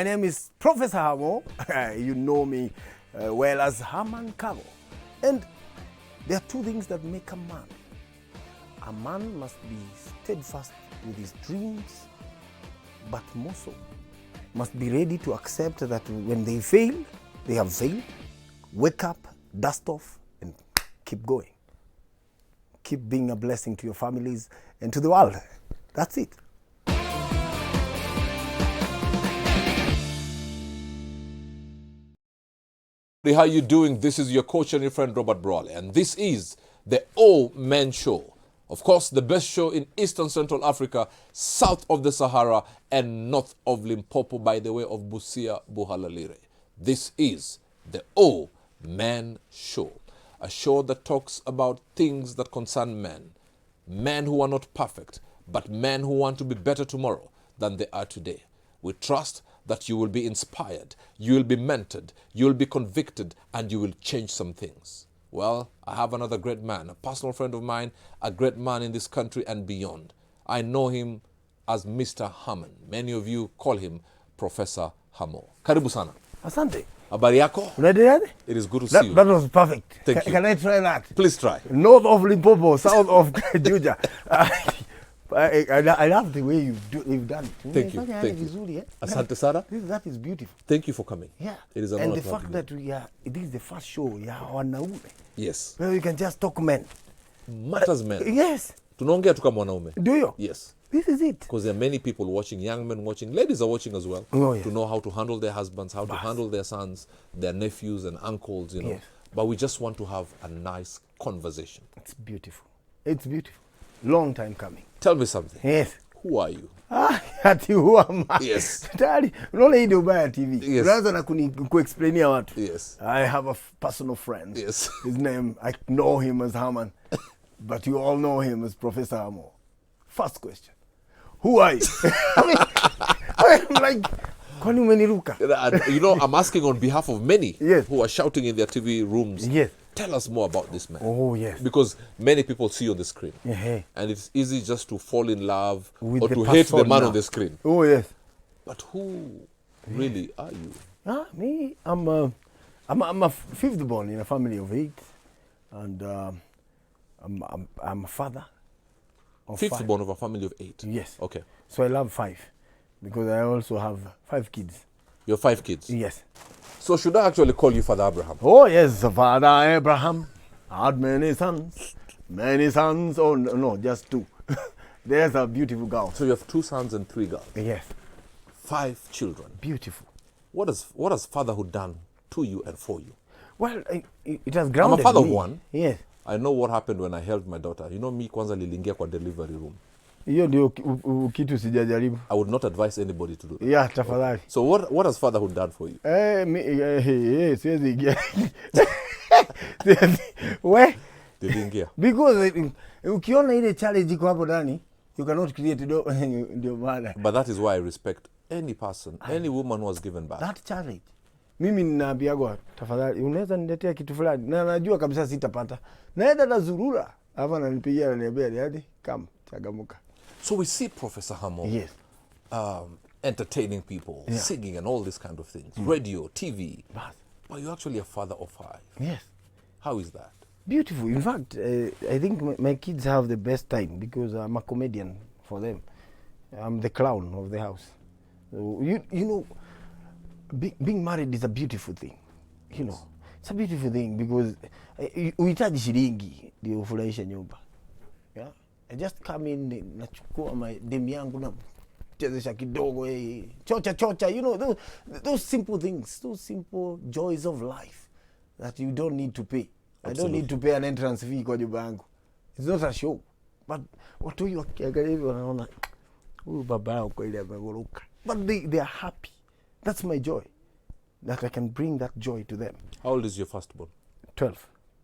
My name is Professor Hamo. You know me well as Haman Kago. And there are two things that make a man. A man must be steadfast with his dreams, but more so, must be ready to accept that when they fail, they have failed. Wake up, dust off, and keep going. Keep being a blessing to your families and to the world. That's it. How you doing? This is your coach and your friend Robert Brawley, and this is the All Men Show. Of course, the best show in Eastern Central Africa, south of the Sahara, and north of Limpopo by the way of Busia, Buhalalire. This is the All Men Show, a show that talks about things that concern men. Men who are not perfect, but men who want to be better tomorrow than they are today. We trust that you will be inspired, you will be mentored, you will be convicted, and you will change some things. Well, I have another great man, a personal friend of mine, a great man in this country and beyond. I know him as Mr. Hammond. Many of you call him Professor Hamo. Karibu sana. Asante. Habari yako? Unaendeleaje? It is good to see you. That was perfect. Thank you. Can I try that? Please try. North of Limpopo, south of Juja. I love the way you've done it. Thank you. Thank you. Vizuri, eh? Asante sana. That is beautiful. Thank you for coming. Yeah. It is an and honor the to have fact you. that it is the first show, wanaume. Yes. Where we can just talk men. Matters men. Yes. Tunaongea tu kama wanaume. Do you? Yes. This is it. Because there are many people watching, young men watching, ladies are watching as well, Oh, yes. to know how to handle their husbands, how to handle their sons, their nephews and uncles, you know. Yes. But we just want to have a nice conversation. It's beautiful. It's beautiful. Long time coming. Tell me something. Yes. Who are you? Ati who am I? Yes. Tayari, unaona hii ndio ubaya TV. Yes. Unaanza na kuexplainia watu. Yes. I have a personal friend. Yes. His name, I know him as Haman, but you all know him as Professor Hamo. First question. Who are you? I'm like, kwani umeniruka? You know, I'm asking on behalf of many Yes. who are shouting in their TV rooms. Yes. Tell us more about this man. Oh, yes. Because many people see on the screen. Yeah. And it's easy just to fall in love With or the to hate the person man now. on the screen. Oh, yes. But who really are you? Me, I'm a fifth born in a family of 8, and I'm a father of Fifth 5. born of a family of 8. Yes. Okay. So I love 5 because I also have 5 kids. You have 5 kids. Yes. So should I actually call you Father Abraham? Oh yes, Father Abraham had many sons. Oh no, just 2. There's a beautiful girl. So you have 2 sons and 3 girls. Yes. 5 children. Beautiful. What has fatherhood done to you and for you? Well, it has grounded I'm a father me. of 1. Yes. I know what happened when I held my daughter. You know me kwanza lilingia kwa delivery room. Hiyo ndio kitu sijajaribu. I would not advise anybody to do that. Yeah, tafadhali. So what has fatherhood done for you? Siwezi ingia. We? Lilingia. Because ukiona ile challenge iko hapo ndani, you cannot create ndio maana. But that is why I respect any person, any woman who has given birth. That challenge. Mimi ninaambiagwa tafadhali unaweza niletea kitu fulani na najua kabisa sitapata. Naenda na zurura. Hapa ananipigia ananiambia hadi kama chagamuka. So we see Professor Hamo Yes. entertaining people, singing and all these kind of things. Radio, TV. But you're actually a father of 5. Yes. How is that? Beautiful. In fact, I think my kids have the best time because I'm a comedian for them. I'm the clown of the house. So, you know, being married is a beautiful thing. You know, it's a beautiful thing because uhitaji shilingi ndio ufurahishe nyumba. Yeah? I just come in, nachukua my demu yangu na chezesha kidogo, chocha, you know, those simple things, those simple joys of life that you don't need to pay. Absolutely. I don't need to pay an entrance fee kwa nyumba yangu. It's not a show. But watu hiyo wakiangalia hivyo wanaona huyu baba yao kweli amegoroka. But they are happy. That's my joy. That I can bring that joy to them. How old is your firstborn? 12.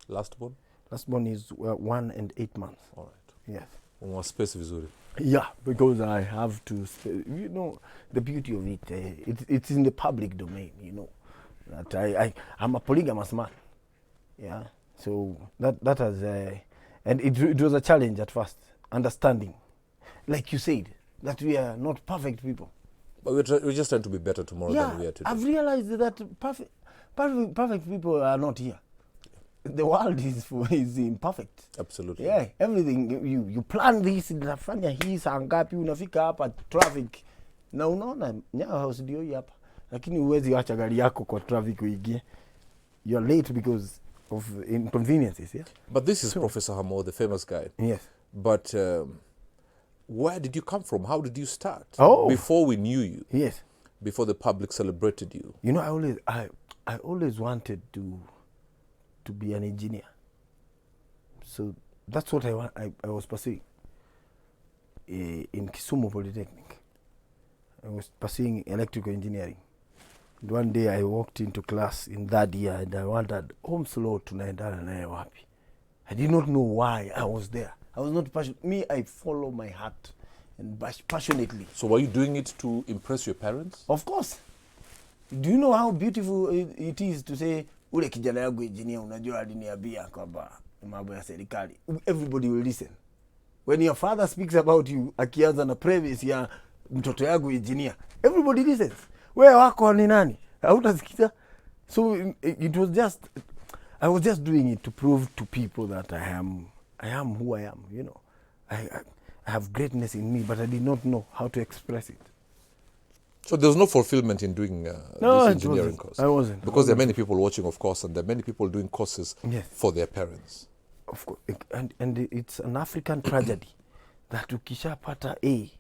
Lastborn? Lastborn is 1 and 8 months. All right. Yes. Uma space vizuri. Yeah, because I have to, you know, the beauty of it, it's in the public domain, you know, that I'm a polygamous man, yeah, so that has, and it was a challenge at first, understanding, like you said, that we are not perfect people, But we're just trying to be better tomorrow than we are today. I've realized that perfect people are not here. The world is imperfect. Absolutely. Yeah, everything you plan this, unafanya hii saa ngapi, unafika hapa traffic na unaona Nyayo house ndio hii hapa, lakini uwezi acha gari yako kwa traffic uingie. You're late because of inconveniences. Yeah. But this is Professor Hamo, the famous guy. Yes. But where did you come from? How did you start? Oh. Before we knew you. Yes. Before the public celebrated you. You know, I always wanted to be an engineer. So that's what I was pursuing in Kisumu Polytechnic. I was pursuing electrical engineering. And one day I walked into class in that year and I wondered, home slow tunaendana naye wapi? I did not know why I was there. I was not passionate. Me, I follow my heart and passionately. So were you doing it to impress your parents? Of course. Do you know how beautiful it is to say, ule kijana yangu engineer, unajua aliniambia kwamba mambo ya serikali. Everybody will listen. When your father speaks about you, akianza na premise ya mtoto yangu engineer, everybody listens. Wewe wako ni nani? Hautasikiza. So it was just, I was just doing it to prove to people that I am who I am, you know. I have greatness in me, but I did not know how to express it. So there was no fulfillment in doing this engineering course? I wasn't. Because there are many people watching, of course, and there are many people doing courses for their parents. Of course. And it's an African tragedy that ukishapata A,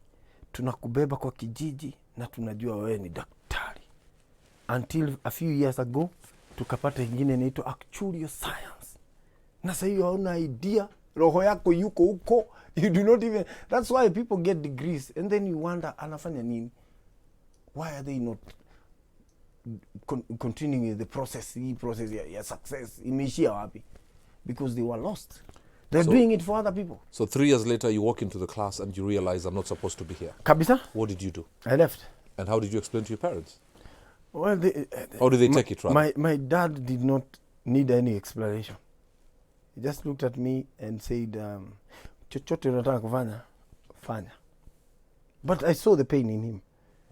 tunakubeba kwa kijiji na tunajua wewe ni daktari. Until a few years ago, tukapata ingine inaitwa actuarial science. Na sasa hiyo hauna idea, roho yako yuko huko, you do not even, that's why people get degrees and then you wonder anafanya nini? Why are they not continuing with the process ya success? Imeishia wapi? Because they were lost. They're doing it for other people. So 3 years later, you walk into the class and you realize I'm not supposed to be here. Kabisa? What did you do? I left. And how did you explain to your parents? Well, how did they take it? My dad did not need any explanation. He just looked at me and said, chochote unataka kufanya, fanya. But I saw the pain in him.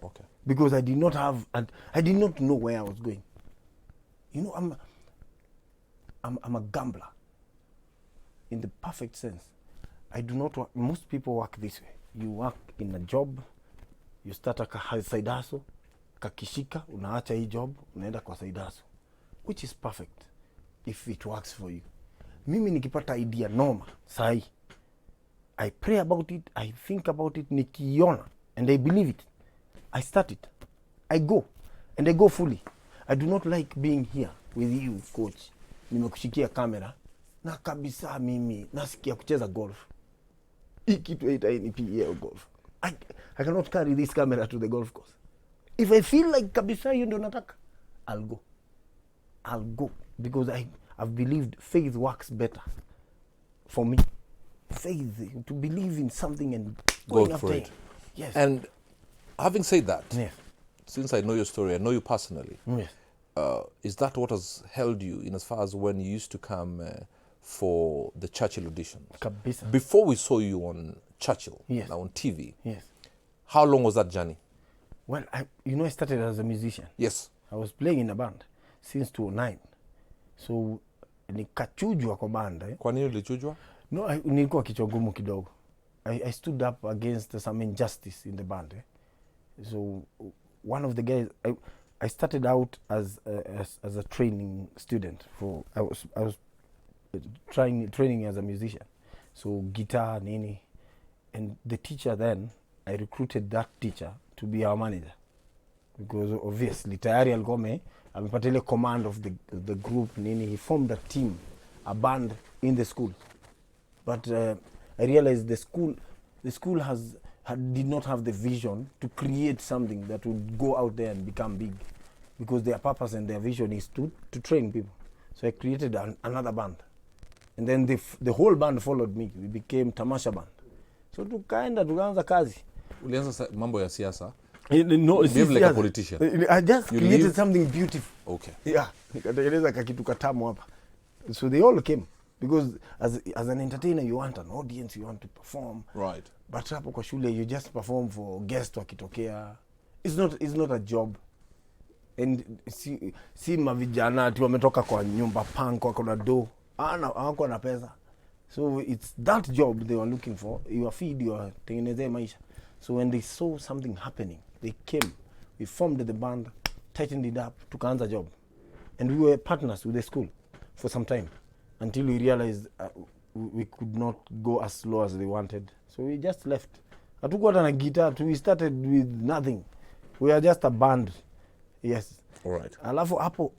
Okay. Because I did not have, and I did not know where I was going. You know, I'm a gambler in the perfect sense. I do not work, most people work this way. You work in a job, you start a side hustle, kakishika, unaacha hii job, unaenda kwa side hustle, which is perfect if it works for you. Mimi nikipata idea noma, sahi, I pray about it, I think about it, nikiona, and I believe it. I start it. I go. And I go fully. I do not like being here with you, coach. Nimekushikia kamera. Na kabisa mimi nasikia kucheza golf. Hii kitu haitanipigia golf. I cannot carry this camera to the golf course. If I feel like kabisa hiyo ndio nataka, I'll go. I'll go. Because I've believed faith works better for me. Faith, to believe in something and going after it. Yes. And having said that, since I know your story, I know you personally, is that what has held you in as far as when you used to come for the Churchill auditions? Kabisa. Before we saw you on Churchill, now on TV, how long was that journey? Well, I started as a musician. Yes. I was playing in a band since 2009. So, nikachujwa kwa band. Kwa nini ulichujwa? No, nilikuwa kichwa ngumu kidogo. I stood up against some injustice in the band. So one of the guys, I started out as a training student. I was training as a musician. So guitar, nini, and the teacher then, I recruited that teacher to be our manager, because obviously tayari alikuwa amepata ile command of the group nini. He formed a team, a band in the school. But I realized the school did not have the vision to create something that would go out there and become big, because their purpose and their vision is to train people. So I created another band, and then the whole band followed me. We became Tamasha band. So tukaanza kazi. Ulianza mambo ya siasa? No, you behave like a politician. I just created something beautiful. Okay. Yeah, nikatengeneza kakitu katamu hapa. So they all came. Because as an entertainer, you want an audience, you want to perform. Right. But hapo kwa shule, you just perform for guests wakitokea, It's not a job. And si mavijana ati wametoka kwa nyumba punk wako na do. Hawako na pesa. So it's that job they were looking for. You feed your tengeneze maisha. So when they saw something happening, they came. We formed the band, tightened it up, tukaanza job. And we were partners with the school for some time until we realized we could not go as slow as they wanted. So we just left. Hatukuwa hata na guitar. We started with nothing. We are just a band. Yes. All right. Alafu hapo,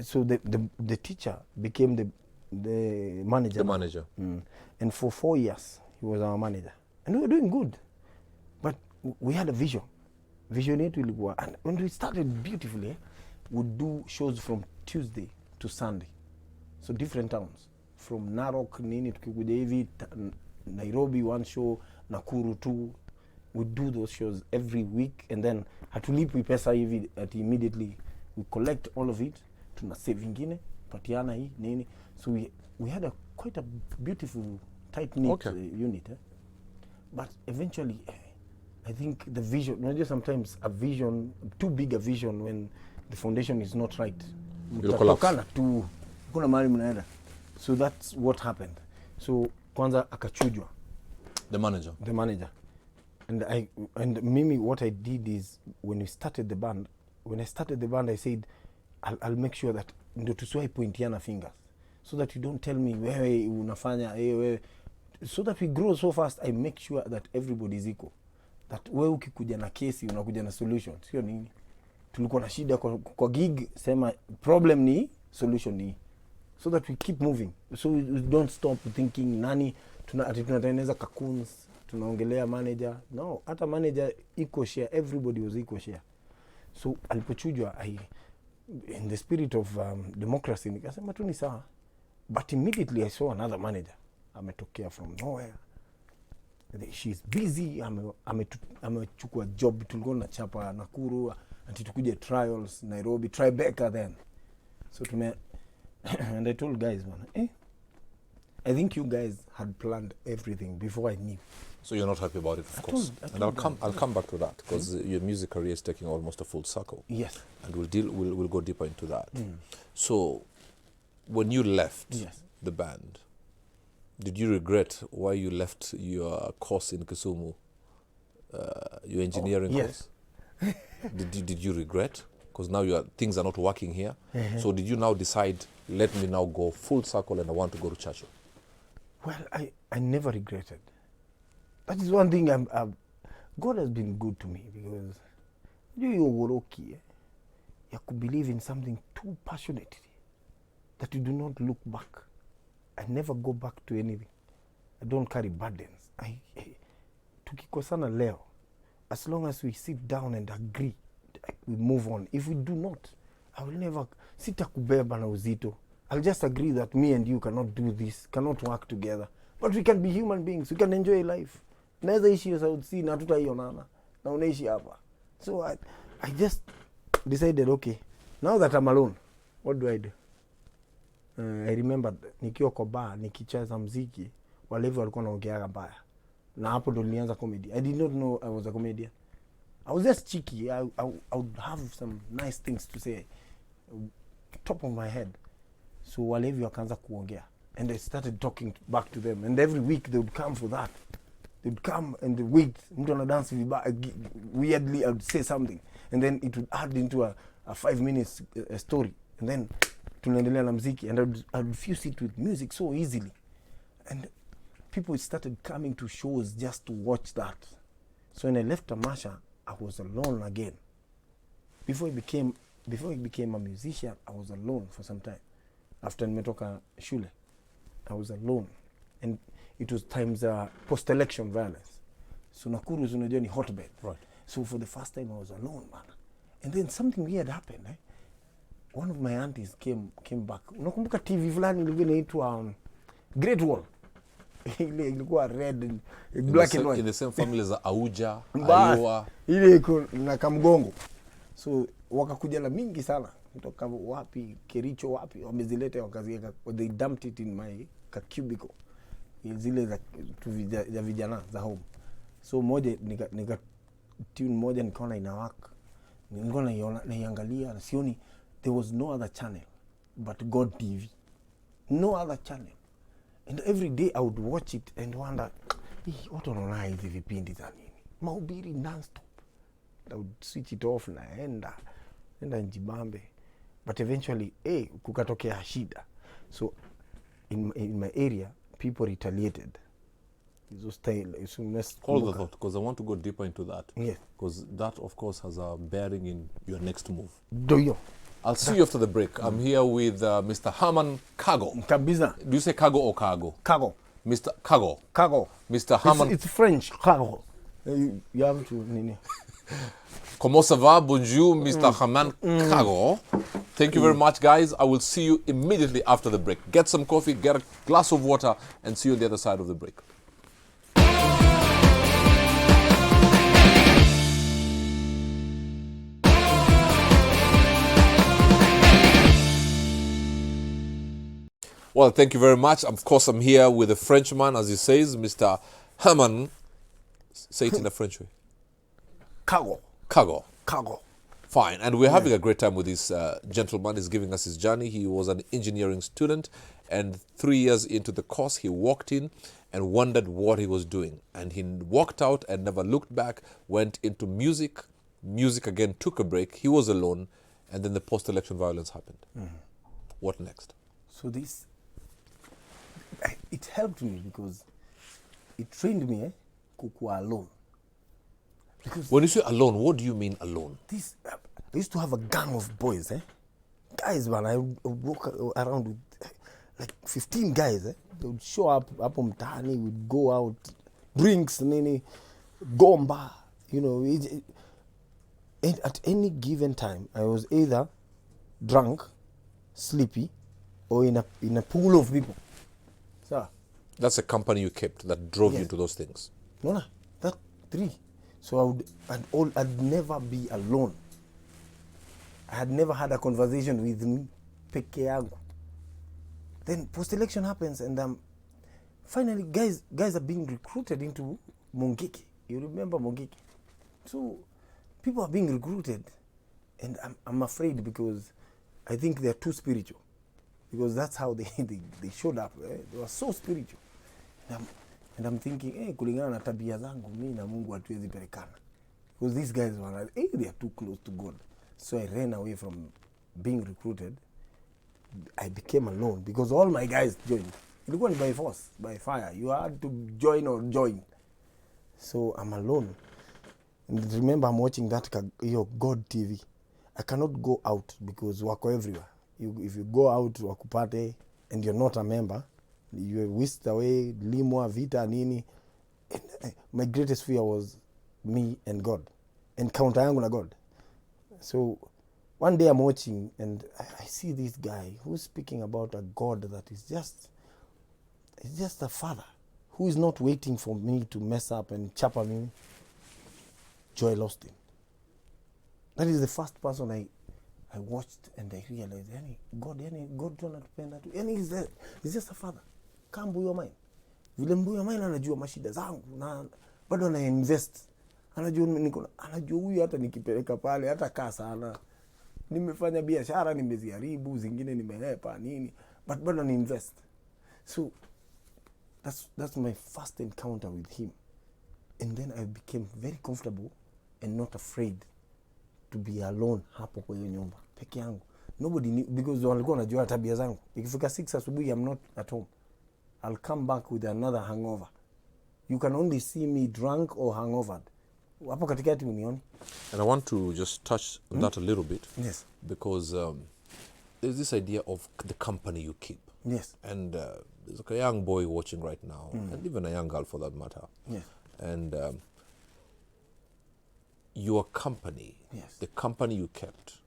so the teacher became the manager. The manager. And for 4 years, he was our manager. And we were doing good. But we had a vision. Vision yetu ilikuwa. And when we started beautifully, we'd do shows from Tuesday to Sunday. So different towns. From Narok, nini, tukikuja hivi, Nairobi, one show, Nakuru, two. We do those shows every week, and then hatulipwi pesa hivi at immediately. We collect all of it, tuna save ingine, patiana hii, nini. So we had quite a beautiful, tight-knit unit. But eventually, I think the vision, not just sometimes a vision, too big a vision when the foundation is not right. Kuna mahali mnaenda. So that's what happened. So kwanza akachujwa. The manager. And Mimi, what I did is when I started the band, I said, I'll make sure that ndo tusiwahi pointiana fingers, so that you don't tell me wewe unafanya wewe, so that we grow so fast. I make sure that everybody is equal, that wewe ukikuja na kesi unakuja na solution, sio nini tulikuwa na shida kwa gig, sema problem ni solution ni, so that we keep moving, so we don't stop thinking nani tunatengeneza cocoons, tunaongelea manager. No, hata manager equal share, everybody was equal share. So alipochujwa, in the spirit of democracy, nikasema tu ni sawa. But immediately I saw another manager ametokea from nowhere. She's busy, amechukua job, tulikuwa na chapa Nakuru, ati tukuje trials Nairobi, Tribeca then. So and I told guys, man, I think you guys had planned everything before I knew. So you're not happy about it, of course. And I'll come back to that, because your music career is taking almost a full circle. Yes. And we'll go deeper into that. So when you left the band, did you regret why you left your course in Kisumu, your engineering course? Did you regret? Because now things are not working here. So did you now decide, let me now go full circle and I want to go to Churchill? Well, I never regretted. That is one thing God has been good to me, because you're woroki, you could believe in something too passionately that you do not look back. I never go back to anything. I don't carry burdens. Tukikosana leo, as long as we sit down and agree, we move on. If we do not, I will never sitakubeba na uzito. I'll just agree that me and you cannot do this, cannot work together. But we can be human beings. We can enjoy life. Naweza ishi ya South Sea na tutaionana na unaishi hapa. So I just decided, okay, now that I'm alone, what do I do? I remember nikiwa kwa bar nikicheza muziki, walevi walikuwa wanaongeaga mbaya. Na hapo ndo nilianza comedy. I did not know I was a comedian. I was just cheeky. I would have some nice things to say, top of my head. So walevi wakaanza kuongea, and I started talking back to them, and every week they would come for that. They'd come and the week mtu ana dance weirdly, I would say something, and then it would add into a 5 minutes story, and then tunaendelea na muziki, and I would fuse it with music so easily, and people started coming to shows just to watch that. So when I left Tamasha, I was alone again. Before I became a musician, I was alone for some time. After nimetoka shule, I was alone, and it was times post-election violence. So Nakuru, unajua ni hotbed. Right. So for the first time I was alone, man. And then something weird happened. One of my aunties came back. Unakumbuka TV fulani ilikuwa inaitwa Great Wall. Ile ilikuwa red and black and white. In the same family za Auja, Ayua. Ile iko na Kamgongo. So wakakuja na mingi sana. Kutoka wapi, Kericho wapi, wamezileta wakaziweka. They dumped it in my cubicle. Zile za vijana za home. So moja nika tune moja nikaona inawaka. nilikuwa naiangalia na sioni, there was no other channel but God TV, no other channel, and every day I would watch it and wonder, watu wanaona hizi vipindi za nini, mahubiri non-stop. I would switch it off, naenda njibambe, but eventually kukatokea shida. So in my area people retaliated. Hold the thought, because I want to go deeper into that. Yes. Because that, of course, has a bearing in your next move. Do you? I'll see you after the break. I'm here with Mr. Haman Kago. Kabiza. Do you say Kago or Kago? Kago. Mr. Kago. Kago. Mr. Haman. It's French. Kago. You have to, nini. Comment ça va? Bonjour, Mr. Haman Kago. Thank you very much, guys. I will see you immediately after the break. Get some coffee, get a glass of water, and see you on the other side of the break. Well, thank you very much. Of course, I'm here with a Frenchman, as he says, Mr. Haman. Say it in a French way. Kago. Kago. Kago. Fine. And we're having a great time with this gentleman. He's giving us his journey. He was an engineering student, and 3 years into the course, he walked in and wondered what he was doing. And he walked out and never looked back, went into music. Music again took a break. He was alone, and then the post-election violence happened. What next? So it helped me because it trained me kukua alone. Because when you say alone, what do you mean alone? I used to have a gang of boys, guys, man. I would walk around with like 15 guys. They would show up on mtaani, we'd go out, drinks, nini, gomba, and at any given time, I was either drunk, sleepy, or in a pool of people. So that's a company you kept that drove you to those things. No, that 3. So I'd never be alone. I had never had a conversation with me peke yangu. Then post-election happens, and finally guys are being recruited into Mungiki. You remember Mungiki? So people are being recruited, and I'm afraid because I think they're too spiritual. Because that's how they showed up. They were so spiritual. And I'm thinking, kulingana na tabia zangu, mimi na Mungu hatuwezi pelekana. Because these guys were they are too close to God. So I ran away from being recruited. I became alone because all my guys joined. Ilikuwa ni by force, by fire. You had to join or join. So I'm alone. And remember, I'm watching that God TV. I cannot go out because wako everywhere. If you go out wakupate and you're not a member, you're whisked away, limwa, vita, nini. And my greatest fear was me and God. Encounter yangu na God. So one day I'm watching and I see this guy who's speaking about a God that is just a father who is not waiting for me to mess up and chapa me. Joel Austin. That is the first person I watched and I realized, God anatupenda tu. He's just a father. Kama mbuyo mine. Vile mbuyo mine anajua mashida zangu na bado ana invest. Anajua huyu hata nikipeleka pale hata kaa sana. Nimefanya biashara, nimeziharibu, zingine nimehepa nini, but bado ana invest. So that's my first encounter with him. And then I became very comfortable and not afraid to be alone hapo kwa hiyo nyumba peke yangu. Nobody knew because walikuwa wanajua tabia zangu. Ikifika 6 asubuhi I'm not at home. I'll come back with another hangover. You can only see me drunk or hangovered. Hapo katikati unioni. And I want to just touch on that a little bit. Yes. Because there's this idea of the company you keep. Yes. And there's like a young boy watching right now, and even a young girl for that matter. Yes. And your company, the company you kept,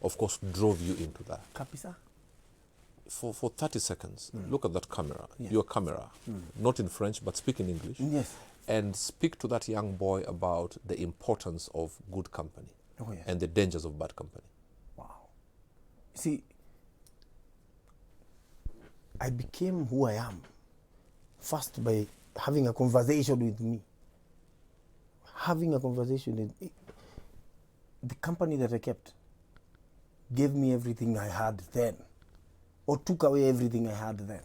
of course, drove you into that. Kapisa. For 30 seconds, look at that camera, Yes. your camera, not in French, but speak in English. Yes. And speak to that young boy about the importance of good company and the dangers of bad company. Wow. See, I became who I am first by having a conversation with me. Having a conversation. the company that I kept gave me everything I had then, or took away everything I had then.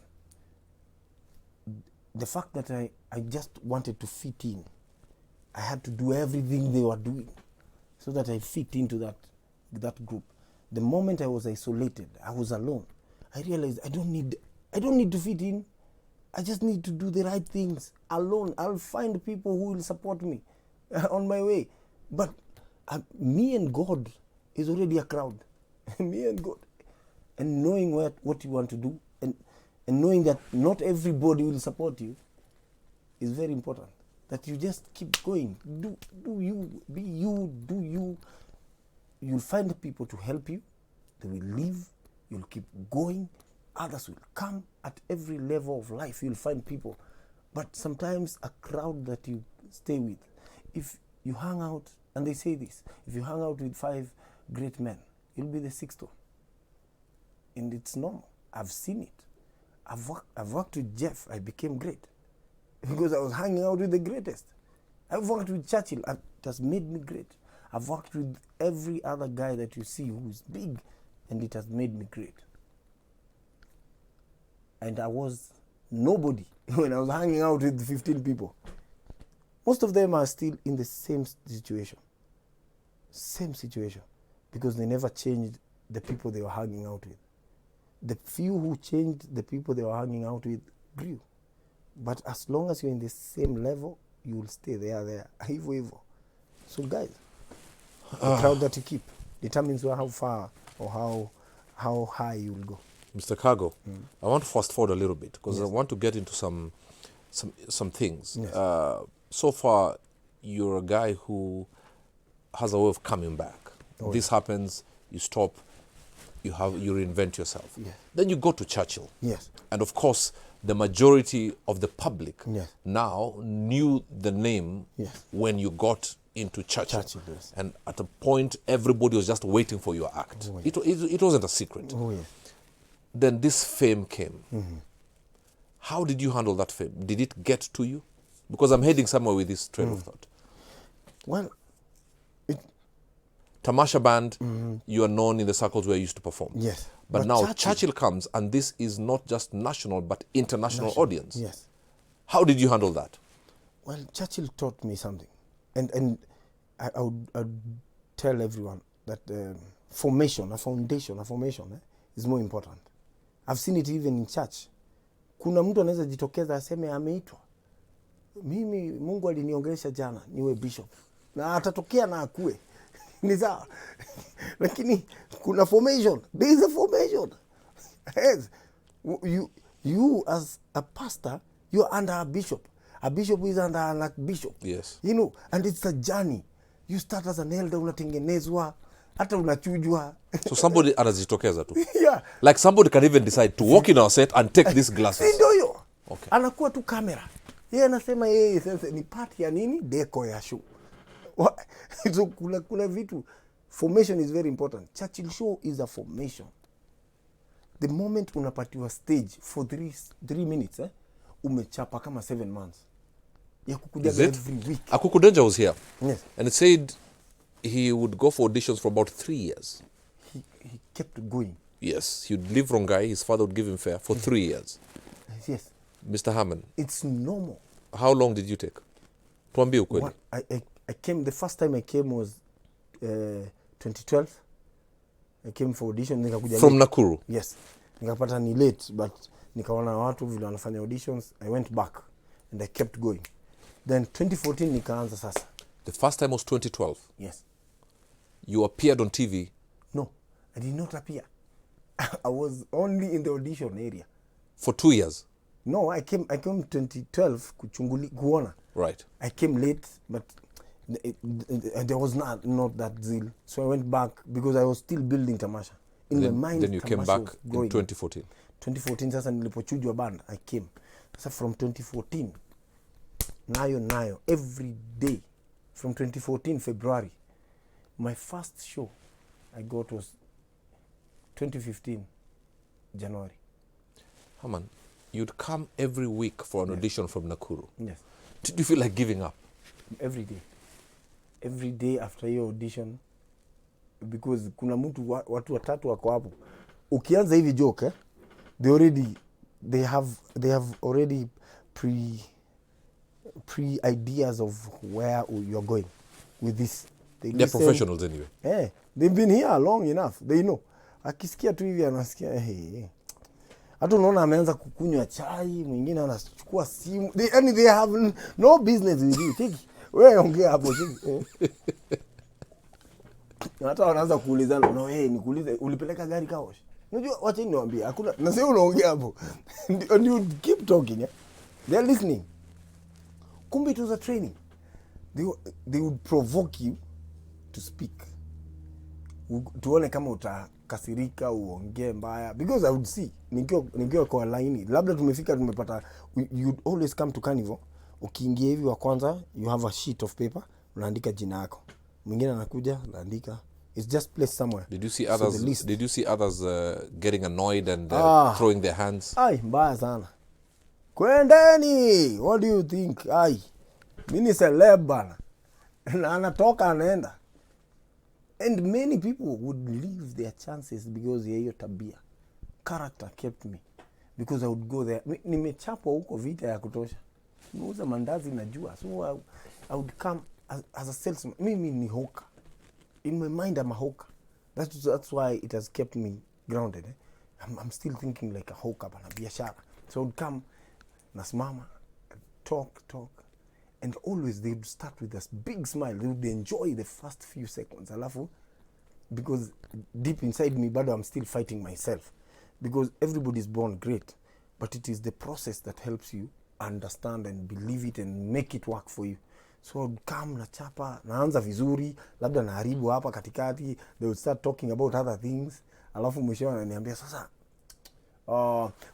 The fact that I just wanted to fit in, I had to do everything they were doing so that I fit into that group. The moment I was isolated, I was alone, I realized I don't need to fit in. I just need to do the right things alone. I'll find people who will support me on my way. But me and God is already a crowd. Me and God. And knowing what you want to do and knowing that not everybody will support you is very important. That you just keep going. Do you, be you, do you. You'll find people to help you. They will leave. You'll keep going. Others will come at every level of life. You'll find people. But sometimes a crowd that you stay with, if you hang out, and they say this, if you hang out with 5 great men, you'll be the 6th one. And it's normal. I've seen it. I've worked with Jeff. I became great because I was hanging out with the greatest. I've worked with Churchill. It has made me great. I've worked with every other guy that you see who is big, and it has made me great. And I was nobody when I was hanging out with 15 people. Most of them are still in the same situation. Same situation. Because they never changed the people they were hanging out with. The few who changed the people they were hanging out with grew. But as long as you're in the same level, you will stay there. Hivyo. So guys, the crowd that you keep determines how far or how high you will go. Mr. Cargo, I want to fast forward a little bit because I want to get into some things. Yes. So far, you're a guy who has a way of coming back. This happens, you stop, you reinvent yourself. Yes. Then you go to Churchill. Yes. And of course, the majority of the public Yes. now knew the name Yes. when you got into Churchill. Yes. And at a point, everybody was just waiting for your act. Oh, yes. It wasn't a secret. Oh, yes. Then this fame came. Mm-hmm. How did you handle that fame? Did it get to you? Because I'm heading somewhere with this train of thought. Well, Tamasha band, you are known in the circles where you used to perform. yes. But now Churchill comes, and this is not just national, but international audience. Yes. How did you handle that? Well, Churchill taught me something. And I would tell everyone that a formation is more important. I've seen it even in church. Kuna mtu anaweza jitokeza aseme ameitwa. Mimi Mungu aliniongelesha jana niwe bishop. Na atatokea na akue. Ni sawa. Lakini kuna formation. There is a formation. Yes. You as a pastor, you're under a bishop. A bishop is under an archbishop. Yes. You know, and it's a journey. You start as an elder, unatengenezwa, hata unachujwa. So somebody anajitokeza tu. Yeah. Like somebody can even decide to walk in our set and take these glasses. Ndio hiyo. Okay. Anakuwa tu kamera. Yeye anasema yeye sasa ni part ya nini? Deco ya show. So kuna vitu. Formation is very important. Churchill show is a formation. The moment unapatiwa stage for 3 minutes, umechapa kama 7 months. Ya kukuja every week. Akuku Danger was here. Yes. And it said he would go for auditions for about 3 years. He kept going. Yes. He would live Rongai. His father would give him fare for 3 years. Yes. Mr. Hammond. It's normal. How long did you take? Tuambie ukweli. I came, the first time I came was 2012. I came for audition. From Nakuru? Yes. Nikapata ni late, but nikaona watu vile wanafanya auditions. I went back and I kept going. Then 2014 nikaanza sasa. The first time was 2012? Yes. You appeared on TV? No, I did not appear. I was only in the audition area. For 2 years? No, I came 2012 kuona. Right. I came late, but there was not that zeal. So I went back because I was still building Tamasha. In my mind, then you came back in 2014? 2014, sasa nilipochujwa band, I came. Sasa from 2014, nayo, every day. From 2014, February. My first show I got was 2015, January. Haman, you'd come every week for an audition from Nakuru. Yes. Did you feel like giving up? Every day. Every day after your audition, because kuna mtu watu watatu wako hapo. Ukianza hivi joke, they have already pre ideas of where you're going with this. They're professionals anyway. They've been here long enough. They know. Akisikia tu hivi anasikia hata unaona ameanza kukunywa chai, mwingine anachukua simu. They have no business with you. Tiki. Wewe ongea hapo tiki. Hata wanaanza kuulizana, no nikuulize ulipeleka gari kaosh. Unajua wacha niwaambie hakuna na sasa unaongea hapo. And you keep talking. They are listening. Kumbe it was a training. They would provoke you to speak. Tuone kama utakasirika uongee mbaya, because I would see nikiwa kwa line labda tumefika tumepata, you always come to carnival. Ukiingia hivi wa kwanza you have a sheet of paper, unaandika jina yako, mwingine anakuja unaandika, it's just placed somewhere. Did you see others getting annoyed and throwing their hands? Mbaya sana. Kwendeni, what do you think? Mimi ni celeb bana. Na anatoka anaenda. And many people would leave their chances because ya hiyo tabia. Character kept me. Because I would go there. Nimechapwa huko vita ya kutosha. Nimeuza mandazi najua. So I would come as a salesman. Mimi ni hawker. In my mind I'm a hawker. That's why it has kept me grounded. I'm still thinking like a hawker bana, biashara. So I would come, nasimama, talk. And always they would start with this big smile. They would enjoy the first few seconds. Alafu, because deep inside me, bado I'm still fighting myself. Because everybody's born great. But it is the process that helps you understand and believe it and make it work for you. So I would come na chapa, naanza vizuri, labda naharibu hapa katikati. They would start talking about other things. Alafu mwisho ananiambia sasa,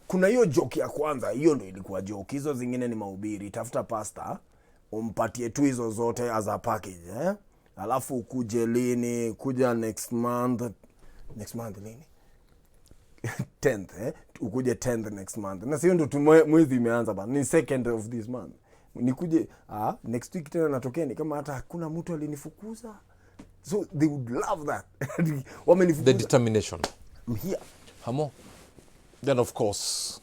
kuna hiyo joke ya kwanza, hiyo ndio ilikuwa joke. Hizo zingine ni mahubiri. Tafuta pasta, umpatie tu hizo zote as a package, Alafu ukuje lini, kuja next month lini? 10th, ukuje 10th next month. Na sio ndio mwezi imeanza bana, ni 2nd of this month. Nikuje next week tena natokeni kama hata hakuna mtu alinifukuza. So they would love that. The determination. I'm here. Hamo, then of course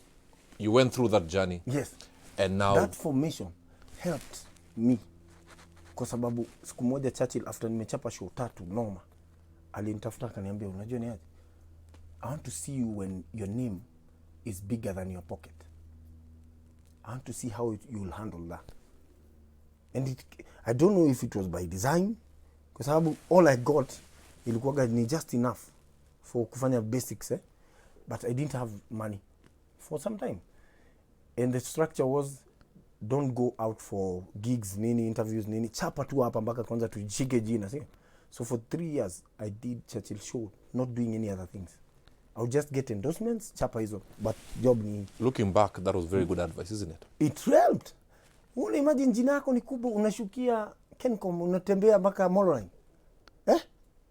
you went through that journey. Yes. And now that formation helped me. Kwa sababu siku moja Churchill after nimechapa show 3 noma, alinitafuta akaniambia, unajua ni aje? I want to see you when your name is bigger than your pocket. I want to see how you will handle that. And I don't know if it was by design, kwa sababu all I got ilikuwa ni just enough for kufanya basics, but I didn't have money for some time. And the structure was, don't go out for gigs, nini, interviews, nini. Chapa tu hapa mpaka kwanza tujike jina, see? So for 3 years, I did Churchill show, not doing any other things. I would just get endorsements, chapa hizo, but job ni... Looking back, that was very good advice, isn't it? It helped. Una imagine jina yako ni kubwa, unashukia Kencom, unatembea mpaka Mololine.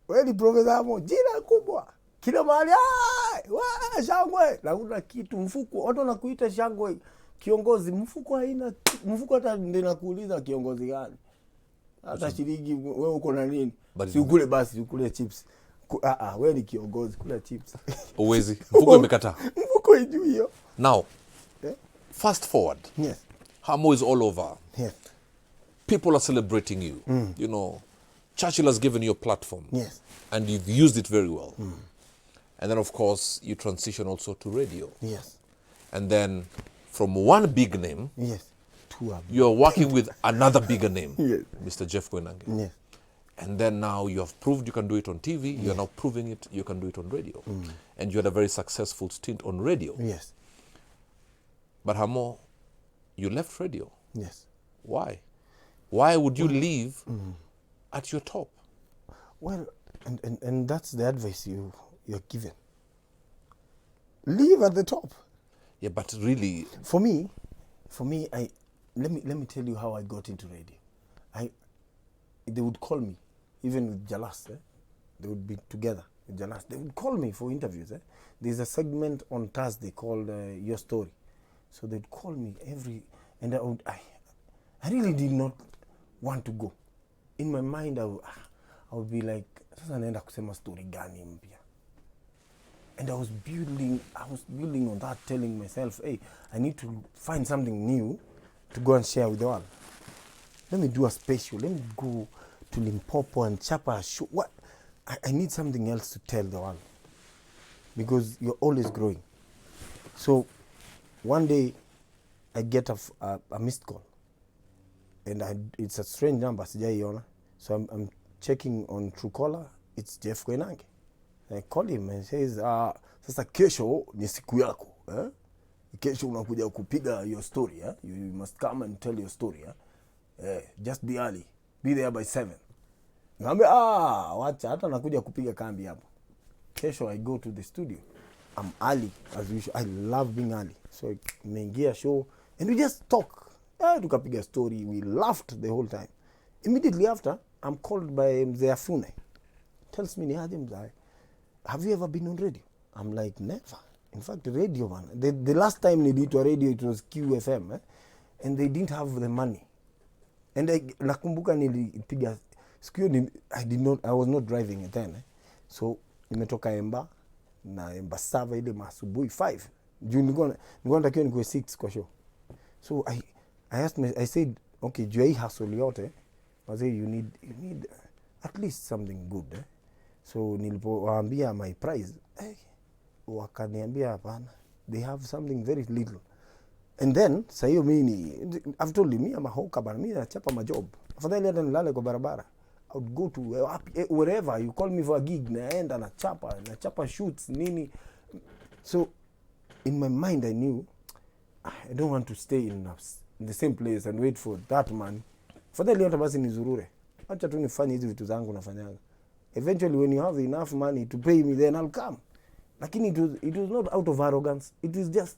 Wewe ni Profesa Hamo, jina kubwa. Kila mahali, shangwe. Na una kitu, mfuko, watu wanakuita shangwe. Kiongozi, mfuko haina, mfuko hata ndio nakuuliza kiongozi gani. Hata shilingi wewe uko na nini? Si ukule basi, ukule chips. Wewe ni kiongozi, kula chips. Uwezi, mfuko imekataa. Mfuko ijui hiyo. Now, fast forward. Yes. Hamo is all over. Yes. People are celebrating you. You know, Churchill has given you a platform. Yes. And you've used it very well. And then, of course, you transition also to radio. Yes. And then, from one big name, yes, you're working with another bigger name, yes, Mr. Jeff Koinange. Yes. And then now you have proved you can do it on TV. Yes. You're now proving it you can do it on radio. And you had a very successful stint on radio. Yes. But Hamo, you left radio. Yes. Why? Why would you leave at your top? Well, and that's the advice you're given. Leave at the top. Yeah, but really, for me, let me tell you how I got into radio. They would call me, even with Jalas. They would be together with Jalas. They would call me for interviews. There's a segment on Thursday called Your Story. So they'd call me and I really did not want to go. In my mind, I would be like, sasa naenda kusema story gani mpya? And I was building on that, telling myself, hey, I need to find something new to go and share with the world. Let me do a special. Let me go to Limpopo and chapa a show. What? I need something else to tell the world. Because you're always growing. So one day I get a missed call. And it's a strange number, sijaiona. So I'm checking on Truecaller. It's Jeff Koinange. I call him and says, sasa kesho ni siku yako. Kesho unakuja kupiga your story. You must come and tell your story. Just be early. Be there by 7. Nikamwambia, wacha hata nakuja kupiga kambi hapo. Kesho I go to the studio. I'm early as usual. I love being early. So I nimeingia show and we just talk. Tukapiga story. We laughed the whole time. Immediately after, I'm called by Mzee Afune. Tells me, Niaje Mzee, have you ever been on radio? I'm like, never. In fact, radio, man. The last time they did a radio, it was QFM. And they didn't have the money. And nakumbuka nilipiga, I was not driving it then. So, nimetoka Emba, na Emba Sava ile masubuhi 5. Juu nilikuwa natakiwa nikuwe 6 kwa show. So, I asked me, I said, okay, juu hii hustle yote, I said, you need at least something good. So, nilipowaambia my price, wakaniambia hapana. They have something very little. And then, sa hiyo I've told you, I'm a hawker, but mimi nachapa my job. Afadhali hata nilale kwa barabara. I would go to wherever you call me for a gig, naenda nachapa shoots, nini. So, in my mind, I knew, I don't want to stay in the same place and wait for that man. Afadhali hata basi nizurure. Acha tu nifanye hizi vitu zangu nafanyaga. Eventually, when you have enough money to pay me, then I'll come. Lakini it was not out of arrogance. It is just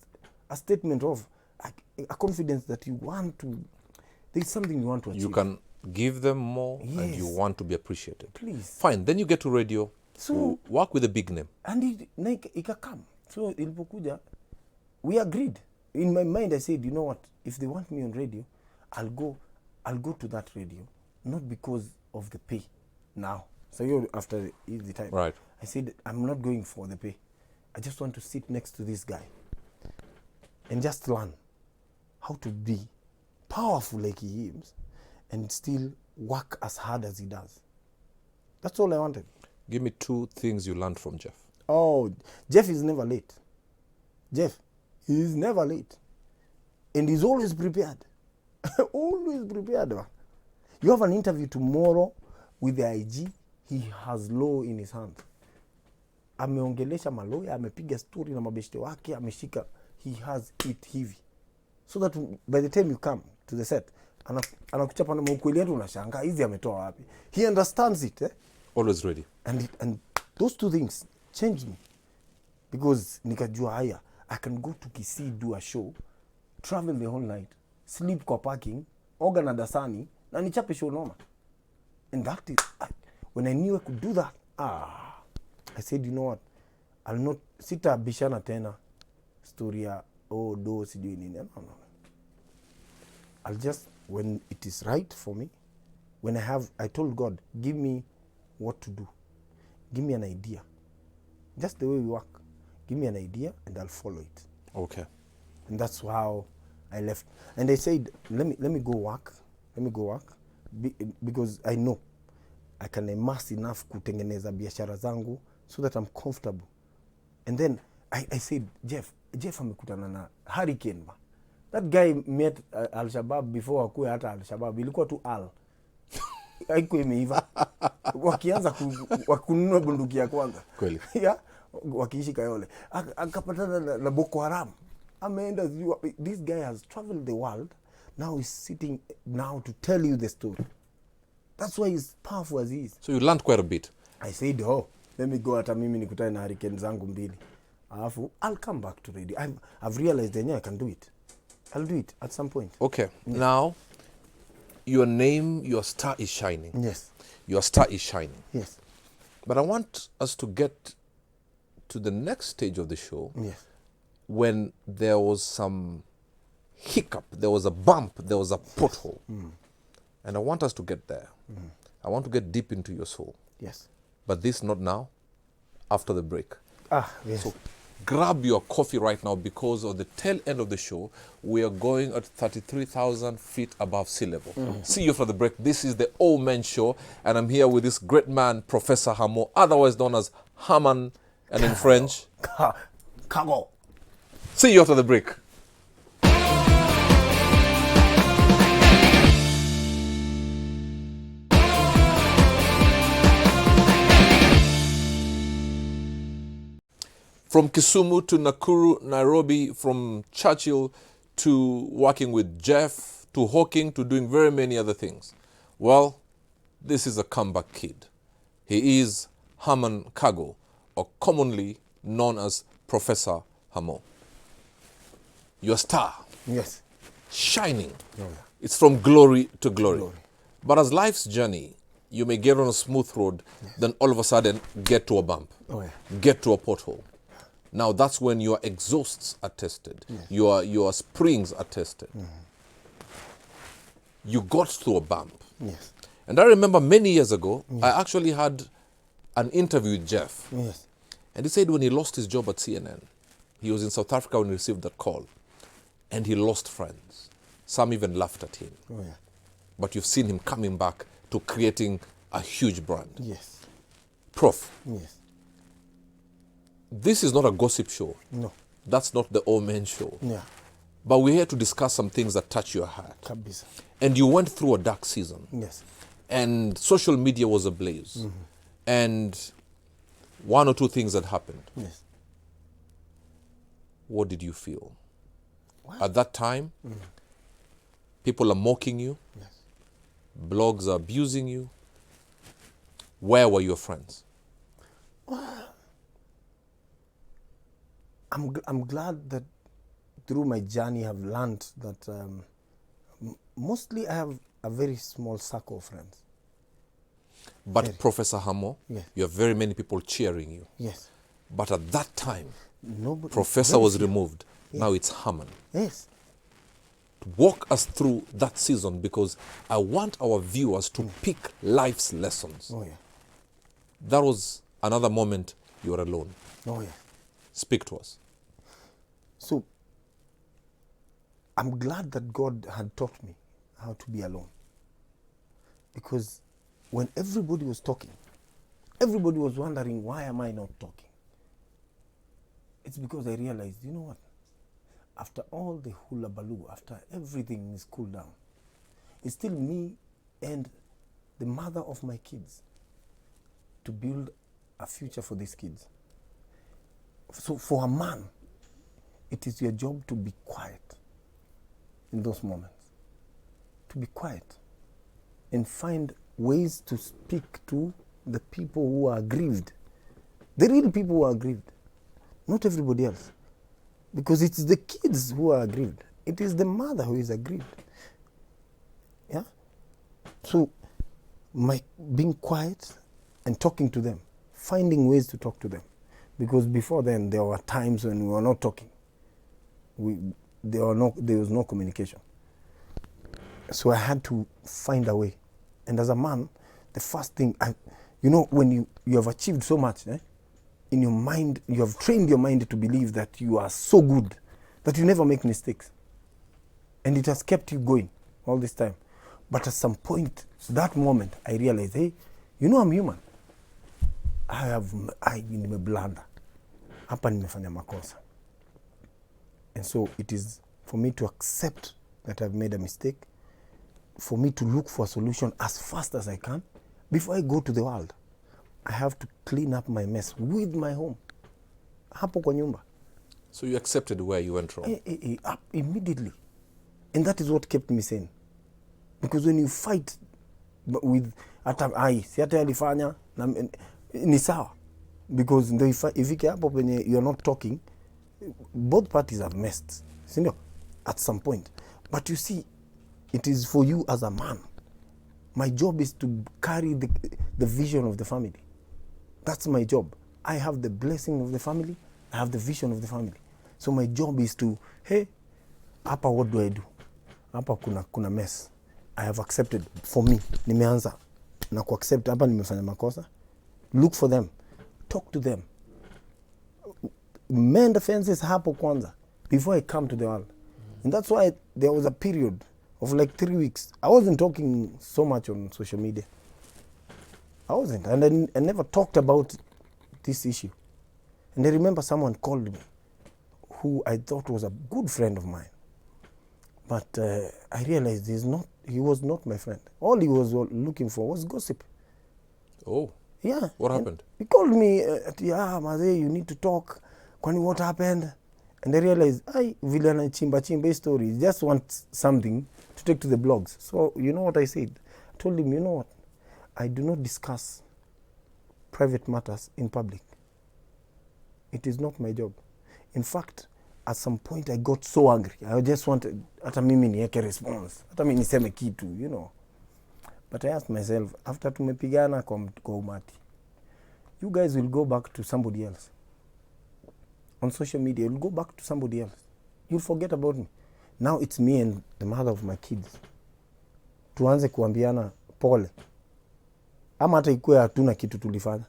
a statement of a confidence that you want to, there's something you want to achieve. You can give them more, yes, and you want to be appreciated. Please. Fine, then you get to radio, so work with a big name. And it come. So ilipokuja, we agreed. In my mind, I said, you know what, if they want me on radio, I'll go to that radio, not because of the pay now. So after the time, right? I said, I'm not going for the pay. I just want to sit next to this guy and just learn how to be powerful like he is and still work as hard as he does. That's all I wanted. Give me 2 things you learned from Jeff. Oh, Jeff is never late. Jeff, he is never late. And he's always prepared. Always prepared. Man. You have an interview tomorrow with the IG, he has law in his hand. Ameongelesha maloya, amepiga story na mabeshte wake, ameshika. He has it heavy. So that by the time you come to the set, anakuchapa na ukweli yetu unashangaa hizi ametoa wapi. He understands it. Always ready. And those 2 things changed me. Because nikajua haya, I can go to Kisii, do a show, travel the whole night, sleep kwa parking, oga na dasani, na nichape show noma. And that is, when I knew I could do that, I said, you know what, I'll not, sita bishana tena, story ya, do sijui nini, no. I'll just, when it is right for me, when I told God, give me what to do. Give me an idea. Just the way we work. Give me an idea and I'll follow it. Okay. And that's how I left. And I said, let me go work. Let me go work. Because I know I can amass enough kutengeneza biashara zangu so that I'm comfortable. And then I said, Jeff amekutana na Hurricane ba. That guy met Al-Shabaab before akuwe hata Al-Shabaab. Ilikuwa tu Al. Haikuwa imeiva. Wakianza kununua bunduki ya kwanza. Kweli. Yeah. Wakiishi Kayole. Akapatana na Boko Haram. Ameenda, this guy has traveled the world. Now he's sitting now to tell you the story. That's why he's powerful as he is. So you learned quite a bit. I said, let me go hata mimi nikutane na Hurricane zangu mbili. Alafu, I'll come back to radio. I've realized that I can do it. I'll do it at some point. Okay. Yes. Now, your star is shining. Yes. Your star is shining. Yes. But I want us to get to the next stage of the show. Yes. When there was some hiccup, there was a bump, there was a pothole. And I want us to get there. I want to get deep into your soul. Yes. But this not now, after the break. Yes. So grab your coffee right now, because of the tail end of the show, we are going at 33,000 feet above sea level. See you for the break. This is the All Men Show, and I'm here with this great man, Professor Hamo, otherwise known as Haman, and in French, Cargo. See you after the break. From Kisumu to Nakuru, Nairobi, from Churchill to working with Jeff, to Hawking, to doing very many other things. Well, this is a comeback kid. He is Haman Kago, or commonly known as Professor Hamo. Your star. Yes. Shining. Oh, yeah. It's from glory to glory. But as life's journey, you may get on a smooth road, then all of a sudden get to a bump, get to a pothole. Now that's when your exhausts are tested, your springs are tested. You got to a bump. Yes. And I remember many years ago, I actually had an interview with Jeff. Yes. And he said when he lost his job at CNN, he was in South Africa when he received that call, and he lost friends. Some even laughed at him. Oh, yeah. But you've seen him coming back to creating a huge brand. Yes. Prof, Yes. this is not a gossip show. No. That's not the All Men Show. Yeah. But we're here to discuss some things that touch your heart. Kabisa. And you went through a dark season. Yes. And social media was ablaze. And one or two things had happened. Yes. What did you feel? What? At that time, people are mocking you. Yes. Blogs are abusing you. Where were your friends? I'm glad that through my journey I've learned that mostly I have a very small circle of friends. But Professor Hamo, you have very many people cheering you. Yes. But at that time, Nobody, Professor was removed. Now it's Haman. Yes. Walk us through that season, because I want our viewers to pick life's lessons. Oh, yeah. That was another moment you were alone. Oh, yeah. Speak to us. So, I'm glad that God had taught me how to be alone. Because when everybody was talking, everybody was wondering, why am I not talking? It's because I realized, you know what? After all the hula baloo, after everything is cooled down, it's still me and the mother of my kids to build a future for these kids. So for a man, it is your job to be quiet in those moments. To be quiet and find ways to speak to the people who are grieved. The real people who are grieved. Not everybody else. Because it's the kids who are aggrieved. It is the mother who is aggrieved. Yeah? So, my being quiet and talking to them, finding ways to talk to them. Because before then, there were times when we were not talking. There was no communication. So I had to find a way. And as a man, the first thing, when you have achieved so much, in your mind, you have trained your mind to believe that you are so good that you never make mistakes. And it has kept you going all this time. But at some point, that moment, I realized, hey, I'm human. Nimeblunder. Hapa nimefanya makosa. And so it is for me to accept that I've made a mistake, for me to look for a solution as fast as I can. Before I go to the world, I have to clean up my mess with my home. Hapo kwa nyumba. So you accepted where you went wrong? Immediately. And that is what kept me sane. Because when you fight with, si hata alifanya, ni sawa. Because ifike hapo when you're not talking, both parties have messed. At some point. But you see, it is for you as a man. My job is to carry the vision of the family. That's my job. I have the blessing of the family. I have the vision of the family. So my job is to, hey, hapa what do? Hapa kuna mess. I have accepted. For me, nimeanza. na kuaccept hapa nimefanya makosa. Look for them, talk to them, mend the fences hapo kwanza before I come to the world. And that's why there was a period of like 3 weeks I wasn't talking so much on social media. I wasn't, and I never talked about this issue. And I remember someone called me who I thought was a good friend of mine, but I realized he was not my friend. All he was looking for was gossip. Oh. Yeah. What happened? He called me, Maze, you need to talk. Kwani what happened? And I realized, vile anachimba story, he just wants something to take to the blogs. So you know what I said? I told him, you know what? I do not discuss private matters in public. It is not my job. In fact, at some point I got so angry. I just wanted, hata mimi niweke response. Hata mimi niseme kitu, you know. But I asked myself, after tumepigana kwa umati, you guys will go back to somebody else. On social media, you'll go back to somebody else. You'll forget about me. Now it's me and the mother of my kids. Tuanze kuambiana pole. Ama hata ikuwe hatuna kitu tulifanya.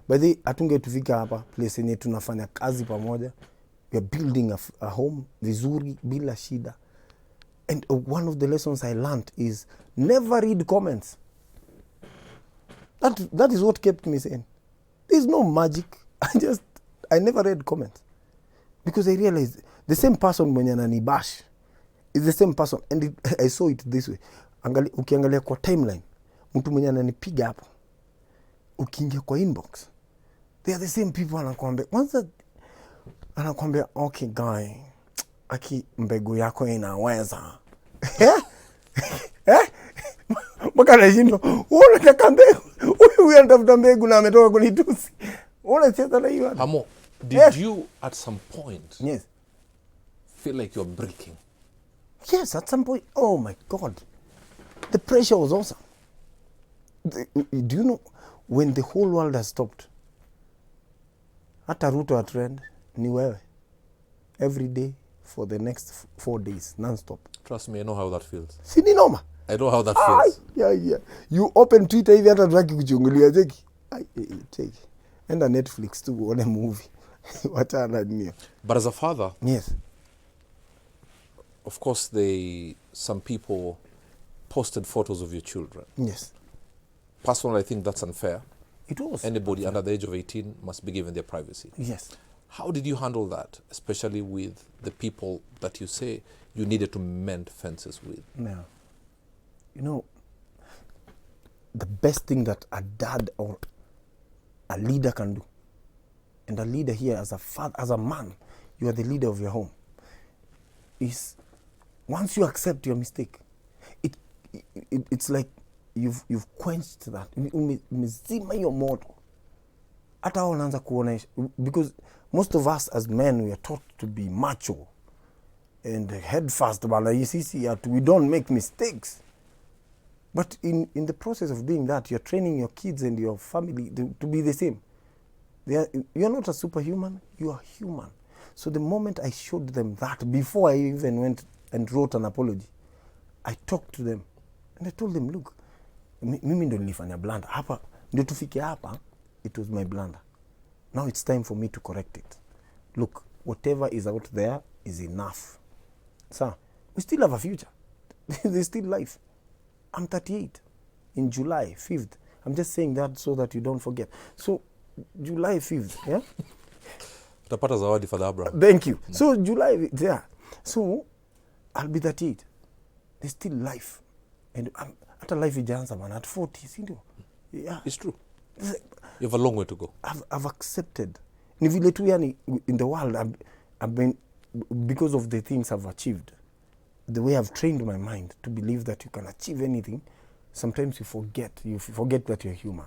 By the way, hatunge tufika hapa place yenye tunafanya kazi pamoja. We are building a home vizuri bila shida. And one of the lessons I learned is never read comments. That is what kept me sane. There's no magic. I never read comments. Because I realized the same person mwenye ananibash is the same person. And I saw it this way. Ukiangalia kwa timeline, mtu mwenye ananipiga hapo, ukiingia kwa inbox, they are the same people anakuambia, okay guy, aki mbegu yako inaweza. Mpaka nashindo, unataka mbegu, huyu anatafuta mbegu na ametoka kunitusi. Unacheza na hiyo. Hamo, did you at some point feel like you're breaking? Yes, at some point. Oh my God. The pressure was awesome. Do you know, when the whole world has stopped, hata Ruto a trend, ni wewe. Every day for the next 4 days, non-stop. Trust me, I know how that feels. Sini noma. I know how that feels. Yeah. You open Twitter hivi hata tutaki kuchungulia cheki. Cheki. Enda Netflix tu uone movie. Wachana nini. But as a father, yes, of course some people posted photos of your children. Yes. Personally, I think that's unfair. It was. Anybody under the age of 18 must be given their privacy. Yes. How did you handle that, especially with the people that you say you needed to mend fences with? Now, you know, the best thing that a dad or a leader can do, and a leader here as a father, as a man, you are the leader of your home, is once you accept your mistake, it's like you've quenched that. Umezima your moto. Hata unaanza kuonesha, because most of us as men, we are taught to be macho and head fast. We don't make mistakes. But in the process of doing that, you're training your kids and your family to be the same. You're not a superhuman, you are human. So the moment I showed them that, before I even went and wrote an apology, I talked to them and I told them, look, mimi ndo nilifanya blunder. Hapa, ndio tufike hapa, it was my blunder. Now it's time for me to correct it. Look, whatever is out there is enough. So, we still have a future. There's still life. I'm 38 in July 5th. I'm just saying that so that you don't forget. So, July 5th, yeah? Utapata zawadi Father Abraham. Thank you. So, July, yeah. So, I'll be 38. There's still life. And after life ijaanza man, at 40, sindio? Yeah. It's true. You have a long way to go. I've accepted. Ni vile tu yani, in the world, I've been, because of the things I've achieved, the way I've trained my mind to believe that you can achieve anything, sometimes you forget that you're human.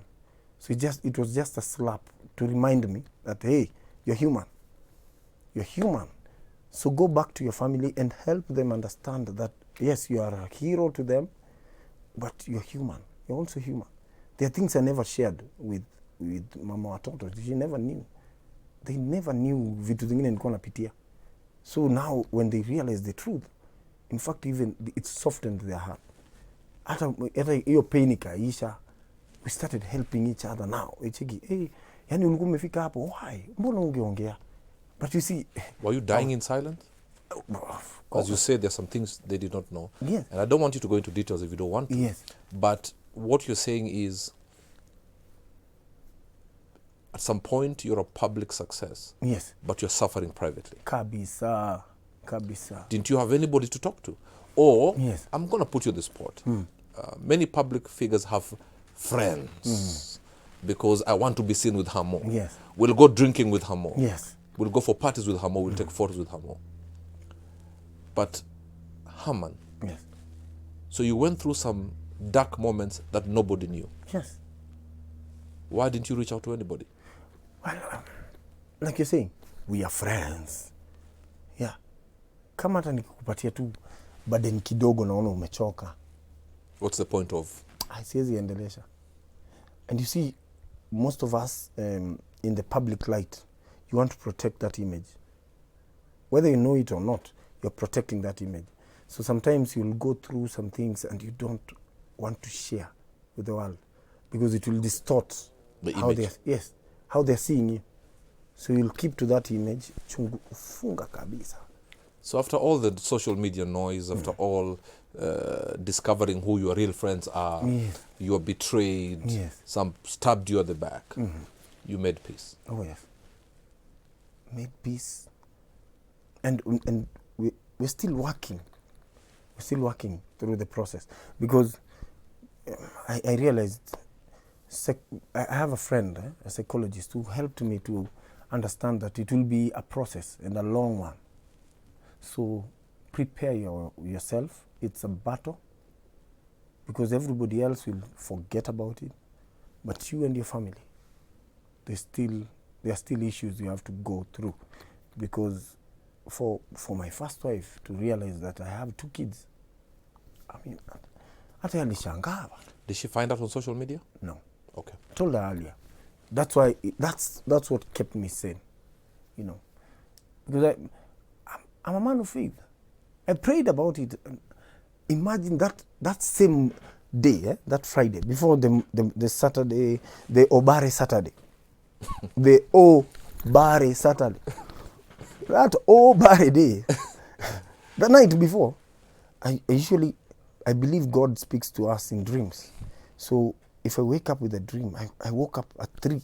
So it was just a slap to remind me that, hey, you're human. You're human. So go back to your family and help them understand that, yes, you are a hero to them, but you're human. You're also human. There are things I never shared with mama watoto. She never knew. They never knew vitu zingine nilikuwa napitia. So now when they realize the truth, in fact, even it softened their heart. hata hiyo pain ikaisha, we started helping each other now. Ichiki, hey, yani ulikuwa umefika hapo, why? Mbona ungeongea? But you see, were you dying in silence? As you said, there are some things they did not know. Yes. And I don't want you to go into details if you don't want to. Yes. But what you're saying is, at some point, you're a public success. Yes. But you're suffering privately. Kabisa. Didn't you have anybody to talk to? Or, yes. I'm going to put you on the spot. Many public figures have friends. Because I want to be seen with Hamo. Yes. We'll go drinking with Hamo. Yes. We'll go for parties with Hamo. We'll take photos with Hamo. But Haman. Yes. So you went through some dark moments that nobody knew. Yes. Why didn't you reach out to anybody? Well, like you're saying, we are friends. Yeah. Kama hata nikikupatia tu burden kidogo naona umechoka. What's the point of? Siwezi endelesha. And you see, most of us in the public light, you want to protect that image. Whether you know it or not, you're protecting that image. So sometimes you'll go through some things and you don't want to share with the world because it will distort the how image. How they're seeing you. So you'll keep to that image. Chungu ufunga kabisa. So after all the social media noise, after all discovering who your real friends are, you are betrayed, some stabbed you at the back, you made peace. Oh yes. Made peace. And we're still working. We're still working through the process because I realized I have a friend, a psychologist, who helped me to understand that it will be a process and a long one. So prepare yourself. It's a battle because everybody else will forget about it. But you and your family, there are still issues you have to go through. Because for my first wife to realize that I have 2 kids, I mean, hata alishangaa. Did she find out on social media? No. Okay. I told her earlier. That's why that's what kept me sane, you know, because I'm a man of faith. I prayed about it. Imagine that same day, that Friday, before the Saturday, the Obare Saturday, the Obare Saturday, that Obare day, the night before, I believe God speaks to us in dreams. So if I wake up with a dream, I woke up at 3,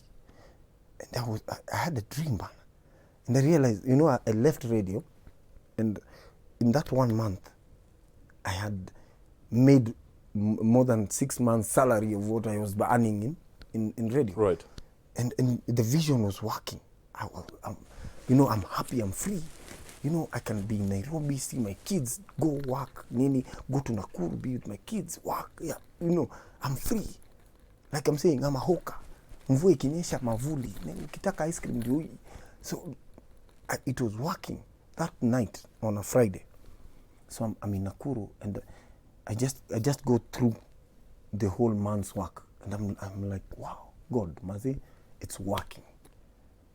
and I had a dream, man. And I realized, you know, I left radio, and in that 1 month, I had made more than 6 months' salary of what I was earning in radio. Right. And the vision was working. I'm happy, I'm free. You know, I can be in Nairobi, see my kids, go work, go to Nakuru, be with my kids, work. Yeah, you know, I'm free. Like I'm saying, I'm a hawker. Mvua ikinyesha mavuli, nikitaka ice cream ndio. So it was working that night on a Friday. So I'm in Nakuru, and I just go through the whole month's work, and I'm like, wow, God, Mazi, it's working.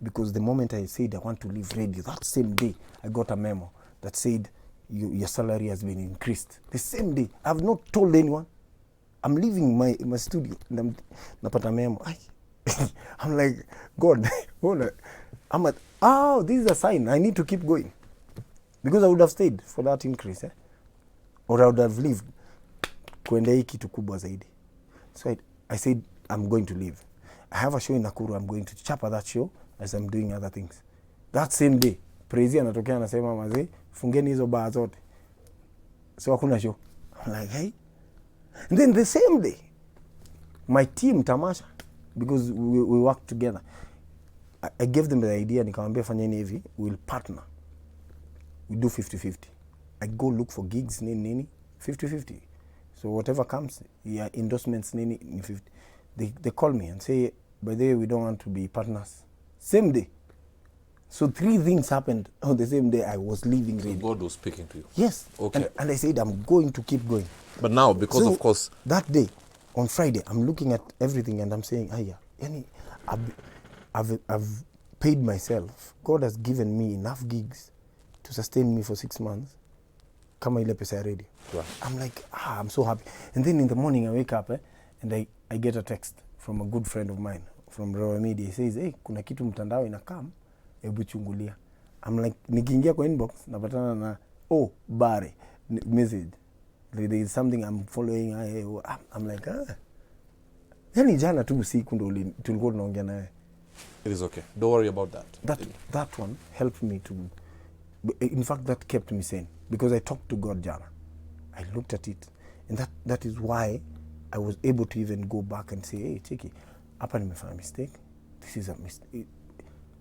Because the moment I said I want to leave radio, that same day I got a memo that said your salary has been increased. The same day, I've not told anyone. I'm leaving my studio, and I'm napata memo. I'm like, God, I'm at, this is a sign. I need to keep going. Because I would have stayed for that increase, or I would have lived. Kuenda hii kitu kubwa zaidi. So I said, I'm going to leave. I have a show in Nakuru. I'm going to chapa that show as I'm doing other things. That same day, Prezi anatokea anasema, Mazi, fungeni hizo bar zote. So hakuna show. I'm like, hey. And then the same day, my team, Tamasha, because we work together, I gave them the idea, nikamwambia fanyeni hivi, we'll partner. We do 50-50. I go look for gigs, 50-50. So whatever comes, endorsements, 50. They call me and say, by the way, we don't want to be partners. Same day. So 3 things happened on the same day I was leaving radio. So God was speaking to you? Yes. Okay. And I said, I'm going to keep going. But now, because so of course... that day, on Friday, I'm looking at everything and I'm saying, I've paid myself. God has given me enough gigs to sustain me for 6 months. kama ile pesa ya radio. Right. I'm like, I'm so happy. And then in the morning I wake up and I get a text from a good friend of mine from Royal Media. He says, hey, kuna kitu mtandao inakam, hebu chungulia. I'm like, nikiingia kwa inbox, napatana na, Bare, message. There is something I'm following. I'm like, Yani jana tu usiku ndo tulikuwa tunaongea naye. It is okay. Don't worry about that. That one helped me to, in fact, that kept me sane. Because I talked to God jana. I looked at it. And that is why I was able to even go back and say, hey, Chiki, hapa nimefanya mistake. This is a mistake.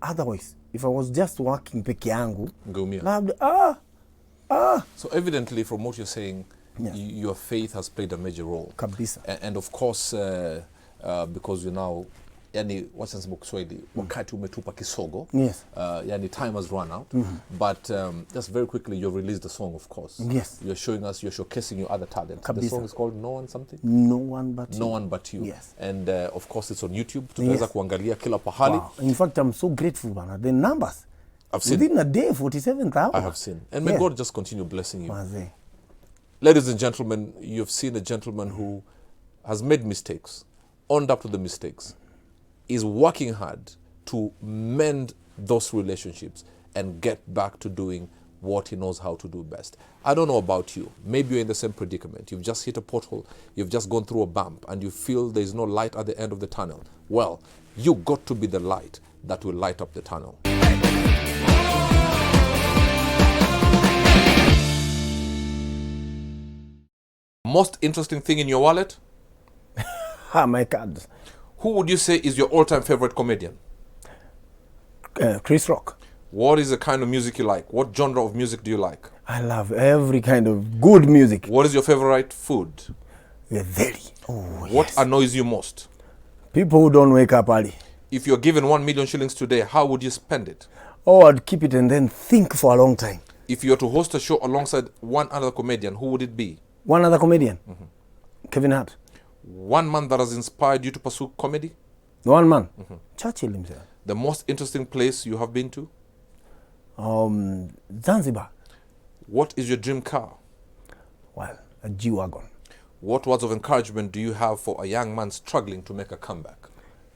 Otherwise, if I was just working peke yangu, So evidently from what you're saying, yeah, your faith has played a major role. Kabisa. And of course, because you now, yani wacha niseme Kiswahili, wakati umetupa kisogo. Yes. Yani time has run out. But just very quickly, you've released the song, of course. Yes. You're showing us, you're showcasing your other talents. Kabisa. The song is called No One Something? No One But You. No One But You. Yes. And of course, it's on YouTube. Tunaweza kuangalia kila pahali. Wow. In fact, I'm so grateful, man. The numbers. I've seen. Within a day, 47,000. I have seen. And may God just continue blessing you. Maze. Ladies and gentlemen, you've seen a gentleman who has made mistakes, owned up to the mistakes, is working hard to mend those relationships and get back to doing what he knows how to do best. I don't know about you. Maybe you're in the same predicament. You've just hit a pothole. You've just gone through a bump and you feel there's no light at the end of the tunnel. Well, you got to be the light that will light up the tunnel. Most interesting thing in your wallet? My cards. Who would you say is your all-time favorite comedian? Chris Rock. What is the kind of music you like? What genre of music do you like? I love every kind of good music. What is your favorite food? Very. What annoys you most? People who don't wake up early. If you're given 1 million shillings today, how would you spend it? I'd keep it and then think for a long time. If you were to host a show alongside one other comedian, who would it be? One other comedian? Kevin Hart. One man that has inspired you to pursue comedy? One man? Churchill himself. The most interesting place you have been to? Zanzibar. What is your dream car? Well, a G-Wagon. What words of encouragement do you have for a young man struggling to make a comeback?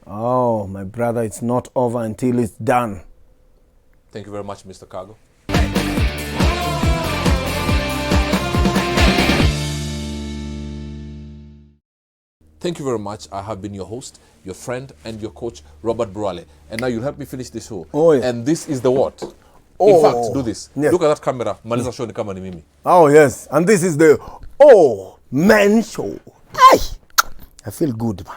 Oh, my brother, it's not over until it's done. Thank you very much, Mr. Cargo. Thank you very much. I have been your host, your friend, and your coach, Robert Broale. And now you'll help me finish the show. Oh, yeah. And this is the what? In fact, do this. Yes. Look at that camera. Maliza show ni kama ni mimi. Oh, yes. And this is the Man Show. I feel good, man.